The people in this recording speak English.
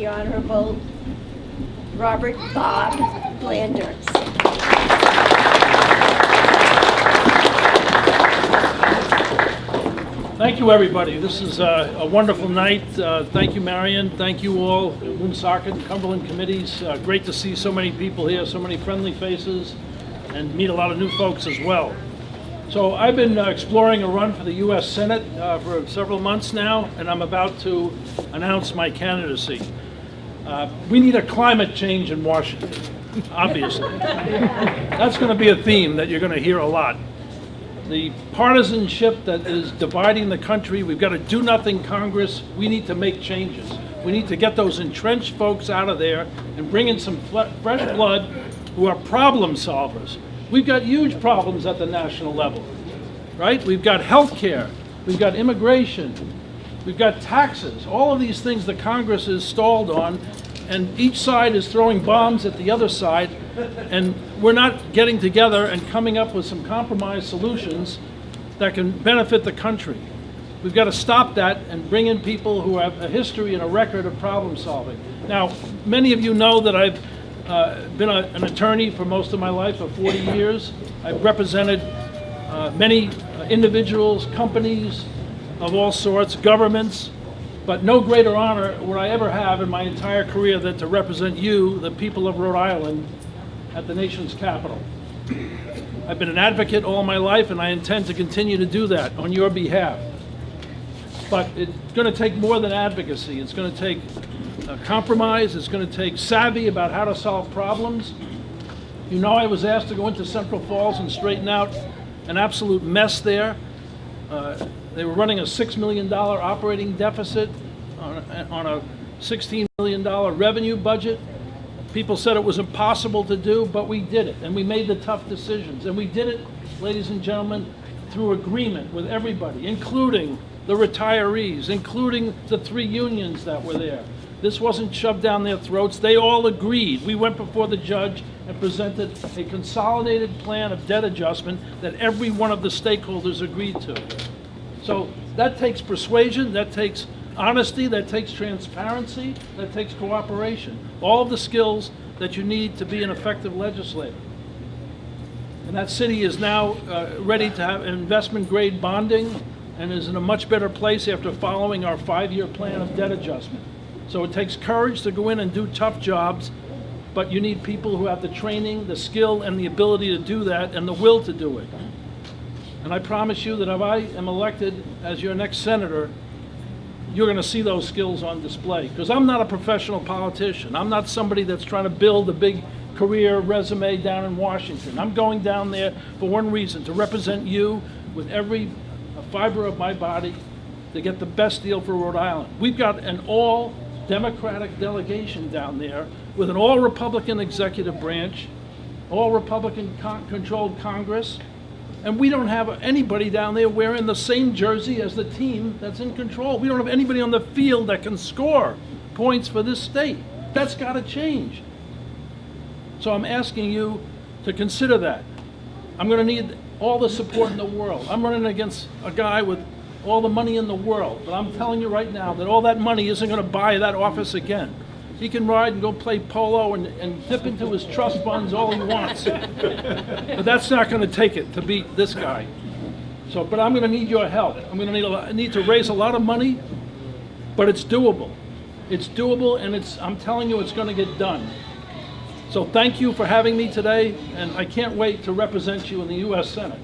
the Honorable Robert Bob Flanders. Thank you, everybody. This is a wonderful night. Thank you, Marion. Thank you all, Woonsocket and Cumberland committees. Great to see so many people here, so many friendly faces, and meet a lot of new folks as well. So I've been exploring a run for the US Senate for several months now, and I'm about to announce my candidacy. We need a climate change in Washington, obviously. That's going to be a theme that you're going to hear a lot. The partisanship that is dividing the country, we've got a do-nothing Congress. We need to make changes. We need to get those entrenched folks out of there and bring in some fresh blood who are problem solvers. We've got huge problems at the national level, right? We've got health care, we've got immigration, we've got taxes, all of these things the Congress is stalled on, and each side is throwing bombs at the other side, and we're not getting together and coming up with some compromise solutions that can benefit the country. We've got to stop that and bring in people who have a history and a record of problem solving. Now, many of you know that I've been an attorney for most of my life, for 40 years. I've represented many individuals, companies of all sorts, governments, but no greater honor would I ever have in my entire career than to represent you, the people of Rhode Island, at the nation's capital. I've been an advocate all my life, and I intend to continue to do that on your behalf. But it's going to take more than advocacy. It's going to take compromise. It's going to take savvy about how to solve problems. You know, I was asked to go into Central Falls and straighten out an absolute mess there. They were running a $6 million operating deficit on a $16 million revenue budget. People said it was impossible to do, but we did it, and we made the tough decisions. And we did it, ladies and gentlemen, through agreement with everybody, including the retirees, including the 3 unions that were there. This wasn't shoved down their throats. They all agreed. We went before the judge and presented a consolidated plan of debt adjustment that every one of the stakeholders agreed to. So that takes persuasion, that takes honesty, that takes transparency, that takes cooperation. All of the skills that you need to be an effective legislator. And that city is now ready to have investment grade bonding and is in a much better place after following our 5-year plan of debt adjustment. So it takes courage to go in and do tough jobs, but you need people who have the training, the skill, and the ability to do that, and the will to do it. And I promise you that if I am elected as your next senator, you're going to see those skills on display. Because I'm not a professional politician. I'm not somebody that's trying to build a big career resume down in Washington. I'm going down there for one reason, to represent you with every fiber of my body to get the best deal for Rhode Island. We've got an all-Democratic delegation down there with an all-Republican executive branch, all-Republican-controlled Congress, and we don't have anybody down there wearing the same jersey as the team that's in control. We don't have anybody on the field that can score points for this state. That's got to change. So I'm asking you to consider that. I'm going to need all the support in the world. I'm running against a guy with all the money in the world, but I'm telling you right now that all that money isn't going to buy that office again. He can ride and go play polo and dip into his trust funds all he wants. But that's not going to take it to beat this guy. So, but I'm going to need your help. I'm going to need to raise a lot of money, but it's doable. It's doable, and I'm telling you, it's going to get done. So thank you for having me today, and I can't wait to represent you in the US Senate.